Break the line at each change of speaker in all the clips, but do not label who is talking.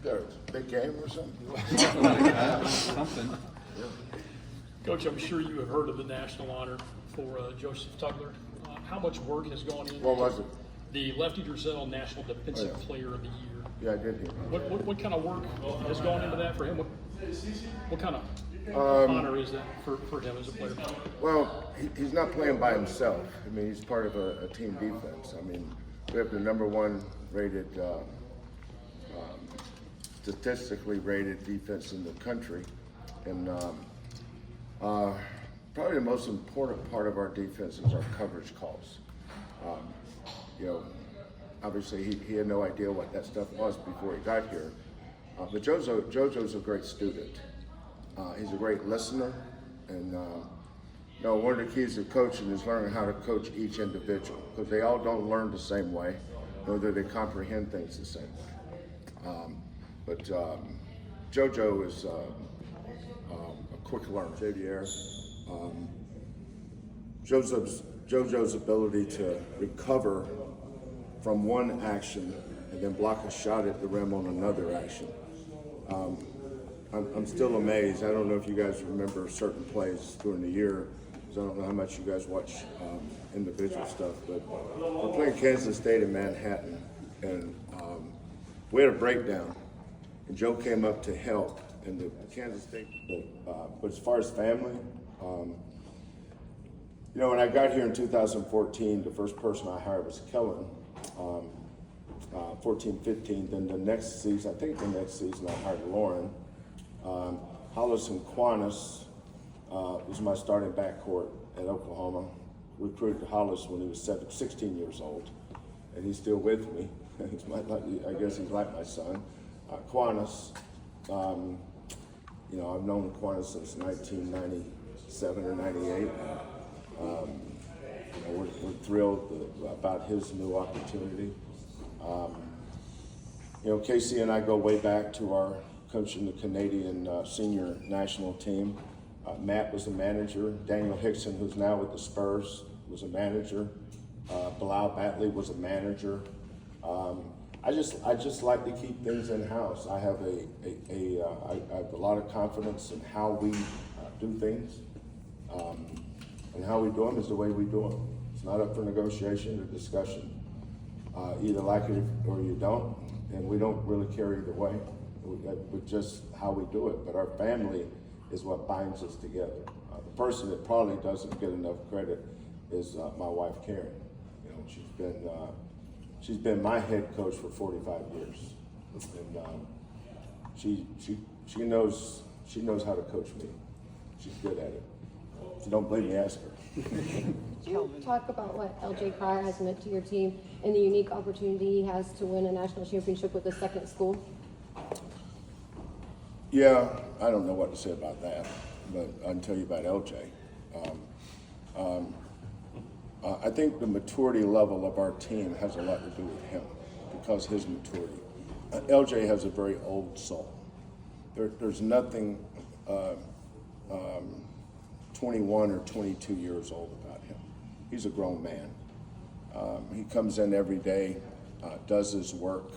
there? Big game or something?
Something.
Coach, I'm sure you have heard of the national honor for Joseph Tugler. How much work has gone into
What was it?
the Lefty Driesell National Defensive Player of the Year?
Yeah, I did hear.
What kind of work has gone into that for him? What kind of honor is that for him as a player?
Well, he's not playing by himself. I mean, he's part of a team defense. I mean, we have the #1 rated, statistically rated defense in the country. And probably the most important part of our defense is our coverage calls. You know, obviously he had no idea what that stuff was before he got here. But JoJo's a great student. He's a great listener, and you know, one of the keys to coaching is learning how to coach each individual, because they all don't learn the same way, nor do they comprehend things the same way. But JoJo is a quick learner. Xavier, JoJo's ability to recover from one action and then block a shot at the rim on another action. I'm still amazed. I don't know if you guys remember certain plays during the year, because I don't know how much you guys watch individual stuff, but we're playing Kansas State in Manhattan, and we had a breakdown, and Joe came up to help, and the Kansas State, but as far as family, you know, when I got here in 2014, the first person I hired was Kelvin, 14-15. Then the next season, I think the next season, I hired Lauren. Hollis and Quanis was my starting backcourt at Oklahoma. Recruited Hollis when he was 16 years old, and he's still with me. I guess he's like my son. Quanis, you know, I've known Quanis since 1997 or 98. You know, we're thrilled about his new opportunity. You know, Casey and I go way back to our coaching the Canadian senior national team. Matt was a manager. Daniel Hickson, who's now with the Spurs, was a manager. Bilal Batley was a manager. I just like to keep things in house. I have I have a lot of confidence in how we do things. And how we do them is the way we do them. It's not up for negotiation or discussion. Either like it or you don't, and we don't really care either way. With just how we do it. But our family is what binds us together. The person that probably doesn't get enough credit is my wife, Karen. You know, she's been my head coach for 45 years, and she knows how to coach me. She's good at it. If you don't believe me, ask her.
Can you talk about what LJ Cryer has meant to your team and the unique opportunity he has to win a national championship with a second school?
Yeah, I don't know what to say about that, but I can tell you about LJ. I think the maturity level of our team has a lot to do with him, because his maturity. LJ has a very old soul. There's nothing 21 or 22 years old about him. He's a grown man. He comes in every day, does his work.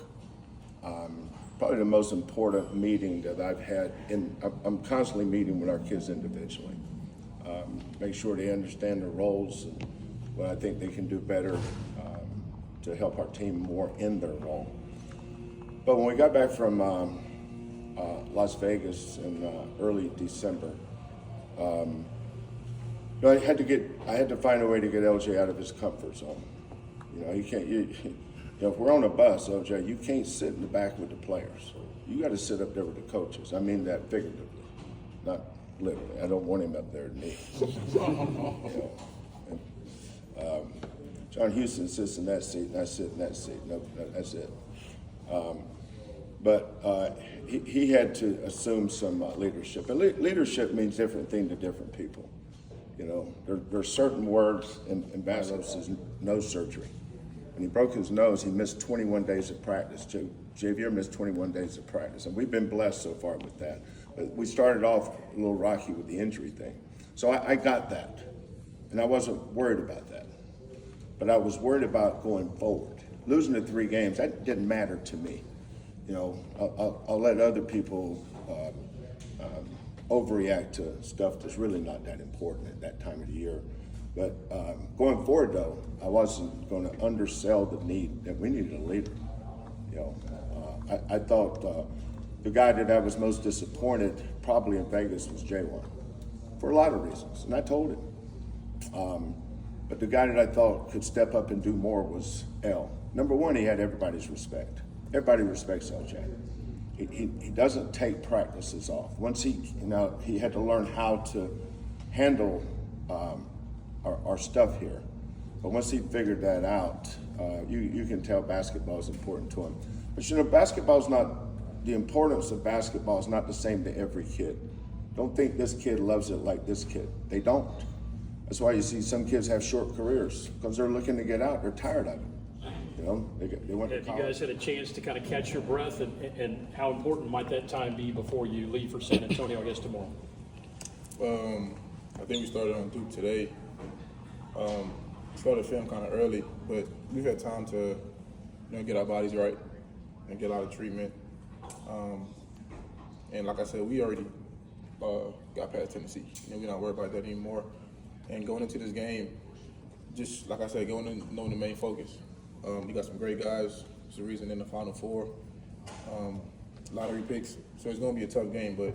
Probably the most important meeting that I've had, I'm constantly meeting with our kids individually. Make sure they understand their roles and what I think they can do better to help our team more in their role. But when we got back from Las Vegas in early December, I had to find a way to get LJ out of his comfort zone. You know, he can't. You know, if we're on a bus, LJ, you can't sit in the back with the players. You got to sit up there with the coaches. I mean that figuratively, not literally. I don't want him up there with me. You know? John Houston sits in that seat, and I sit in that seat. No, that's it. But he had to assume some leadership. And leadership means different things to different people. You know, there's certain words in basketball says nose surgery. When he broke his nose, he missed 21 days of practice. Xavier missed 21 days of practice, and we've been blessed so far with that. But we started off a little rocky with the injury thing. So I got that, and I wasn't worried about that. But I was worried about going forward. Losing the 3 games, that didn't matter to me. I'll let other people overreact to stuff that's really not that important at that time of the year. But going forward, though, I wasn't going to undersell the need that we needed a leader. I thought the guy that I was most disappointed probably in Vegas was J1 for a lot of reasons, and I told him. But the guy that I thought could step up and do more was L. Number one, he had everybody's respect. Everybody respects LJ. He doesn't take practices off. Once he had to learn how to handle our stuff here. But once he figured that out, you can tell basketball is important to him. But the importance of basketball is not the same to every kid. Don't think this kid loves it like this kid. They don't. That's why you see some kids have short careers, because they're looking to get out. They're tired of it. They went to
Have you
college.
guys had a chance to kind of catch your breath, and how important might that time be before you leave for San Antonio, I guess, tomorrow?
I think we started on Duke today. Started film kind of early, but we've had time to get our bodies right and get out of treatment. And like I said, we already got past Tennessee. We're not worried about that anymore. And going into this game, just like I said, going in knowing the main focus. You got some great guys. It's the reason in the Final Four. Lottery picks. So it's going to be a tough game, but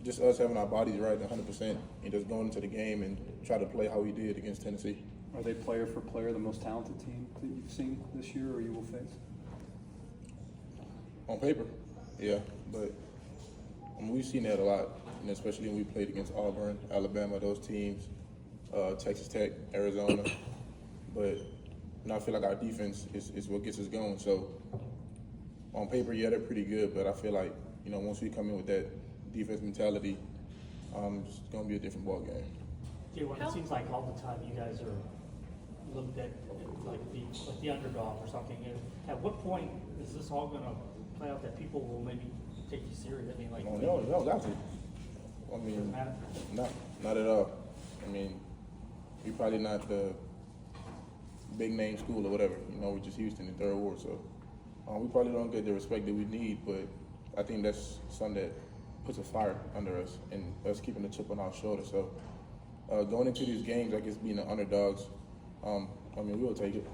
just us having our bodies right 100% and just going into the game and try to play how we did against Tennessee.
Are they player for player the most talented team that you've seen this year or you will face?
On paper, yeah, but we've seen that a lot, especially when we played against Auburn, Alabama, those teams, Texas Tech, Arizona. But I feel like our defense is what gets us going. So on paper, yeah, they're pretty good, but I feel like once we come in with that defense mentality, it's going to be a different ball game.
It seems like all the time you guys are looked at like the underdog or something. And at what point is this all going to play out that people will maybe take you serious? I mean, like
No, got to. I mean,
doesn't matter.
not at all. I mean, we're probably not the big name school or whatever. We're just Houston in third ward, so we probably don't get the respect that we need. But I think that's something that puts a fire under us and us keeping the chip on our shoulder. So going into these games, I guess being the underdogs, we'll take it.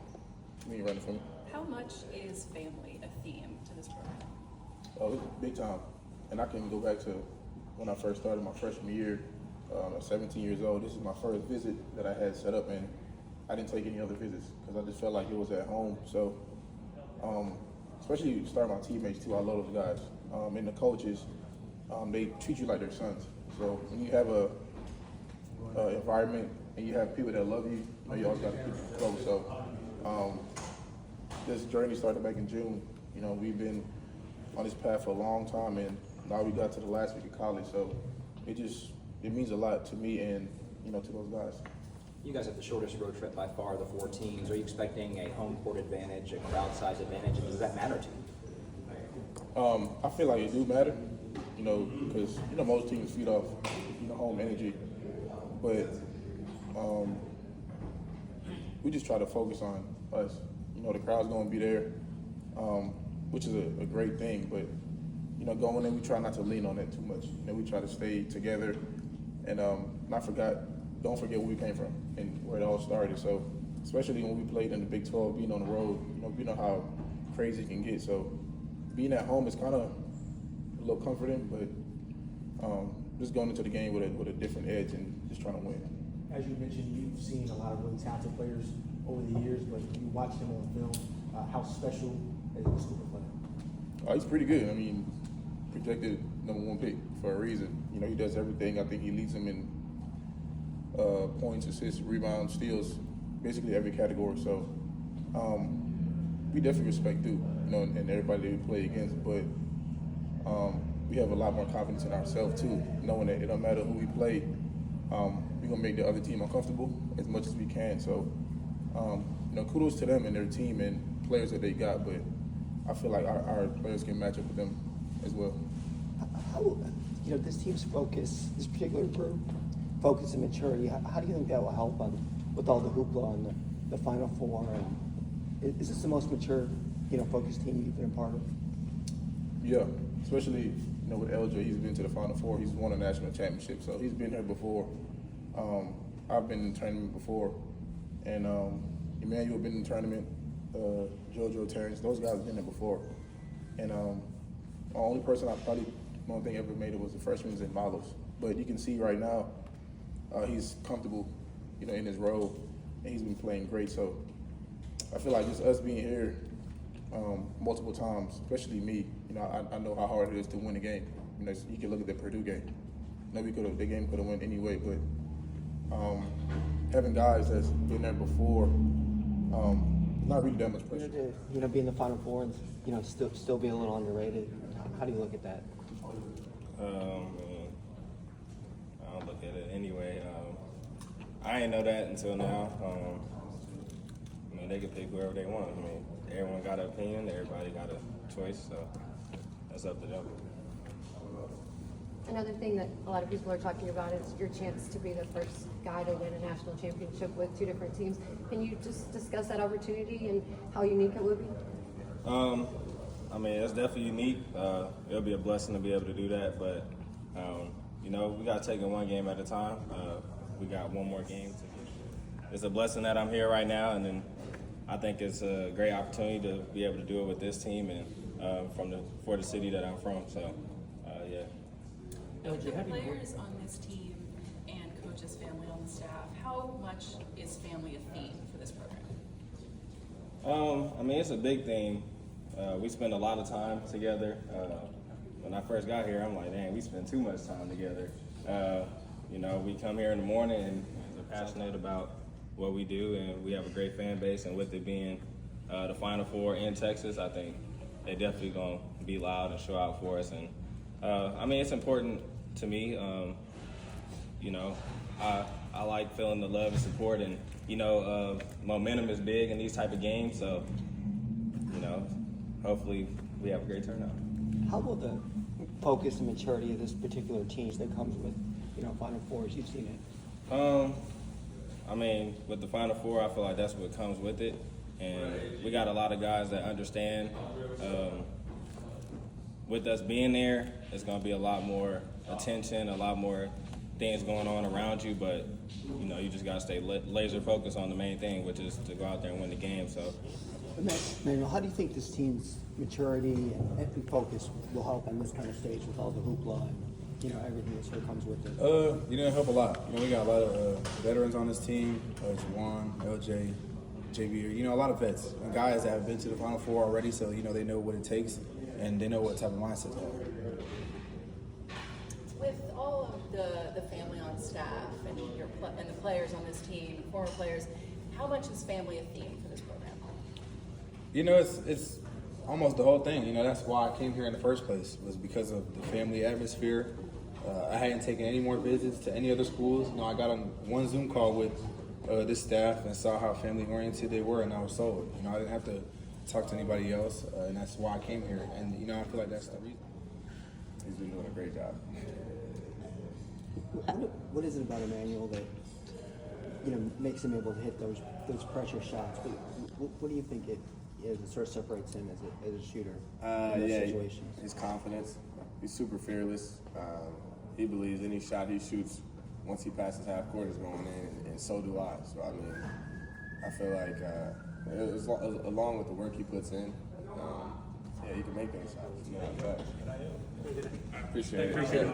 We ain't running from it.
How much is family a theme to this program?
Oh, it's big time. And I can go back to when I first started my freshman year, at 17 years old. This is my first visit that I had set up, and I didn't take any other visits because I just felt like it was at home. So, especially starting my teammates too, I love those guys. And the coaches, they treat you like their sons. So when you have a environment and you have people that love you, you always got to keep it close. So this journey started back in June. We've been on this path for a long time, and now we got to the last week of college. So it means a lot to me and to those guys.
You guys have the shortest road trip by far of the 4 teams. Are you expecting a home court advantage, a crowd size advantage, and does that matter to you?
I feel like it do matter, because most teams feed off home energy, but we just try to focus on us. The crowd's gonna be there, which is a great thing, but going in, we try not to lean on that too much. We try to stay together and don't forget where we came from and where it all started. So especially when we played in the Big 12, being on the road, we know how crazy it can get. So being at home is kind of a little comforting, but just going into the game with a different edge and just trying to win.
As you mentioned, you've seen a lot of really talented players over the years, but you watch them on film. How special is this group of players?
He's pretty good. I mean, projected #1 pick for a reason. He does everything. I think he leads them in points, assists, rebounds, steals, basically every category. So we definitely respect Duke, and everybody that we play against. But we have a lot more confidence in ourselves too, knowing that it don't matter who we play, we're gonna make the other team uncomfortable as much as we can. So kudos to them and their team and players that they got. But I feel like our players can match up with them as well.
How, this team's focus, this particular group, focus and maturity, how do you think that will help with all the hoopla on the Final Four? And is this the most mature focused team you've been a part of?
Yeah, especially with LJ, he's been to the Final Four. He's won a national championship, so he's been here before. I've been in the tournament before, and Emanuel been in the tournament. JoJo, Terrence, those guys have been there before. And the only person I don't think ever made it was the freshman in Milos. But you can see right now, he's comfortable, in his role, and he's been playing great. So I feel like just us being here multiple times, especially me, I know how hard it is to win a game. You can look at the Purdue game. The game could have went anyway, but having guys that's been there before, not really that much pressure.
To be in the Final Four and still be a little underrated. How do you look at that?
I don't look at it anyway. I didn't know that until now. They can pick whoever they want. Everyone got an opinion. Everybody got a choice, so that's up to them.
Another thing that a lot of people are talking about is your chance to be the first guy to win a national championship with two different teams. Can you just discuss that opportunity and how unique it would be?
It's definitely unique. It'll be a blessing to be able to do that, but we got to take it one game at a time. We got one more game. It's a blessing that I'm here right now, and then I think it's a great opportunity to be able to do it with this team and for the city that I'm from. So, yeah.
The players on this team and coaches' family on the staff, how much is family a theme for this program?
It's a big thing. We spend a lot of time together. When I first got here, I'm like, dang, we spend too much time together. We come here in the morning and we're passionate about what we do, and we have a great fan base. And with it being the Final Four in Texas, I think they definitely gonna be loud and show out for us. And it's important to me. I like feeling the love and support, and momentum is big in these type of games. So, hopefully we have a great turnout.
How will the focus and maturity of this particular team that comes with, Final Fours? You've seen it.
With the Final Four, I feel like that's what comes with it, and we got a lot of guys that understand. With us being there, it's going to be a lot more attention, a lot more things going on around you, but you just got to stay laser focused on the main thing, which is to go out there and win the game. So,
Emanuel, how do you think this team's maturity and focus will help on this kind of stage with all the hoopla and everything that sort of comes with it?
It'll help a lot. We got a lot of veterans on this team, Juwan, LJ, JB, a lot of vets and guys that have been to the Final Four already, so they know what it takes and they know what type of mindset they have.
With all of the family on staff and and the players on this team, former players, how much is family a theme for this program?
It's almost the whole thing. That's why I came here in the first place, was because of the family atmosphere. I hadn't taken any more visits to any other schools. I got on one Zoom call with this staff and saw how family oriented they were, and I was sold. I didn't have to talk to anybody else, and that's why I came here. And I feel like that's the reason. He's been doing a great job.
What is it about Emanuel that makes him able to hit those pressure shots? What do you think it is that sort of separates him as a shooter in those situations?
His confidence. He's super fearless. He believes any shot he shoots, once he passes half court, is going in, and so do I. So I feel like along with the work he puts in, he can make those shots. I appreciate it.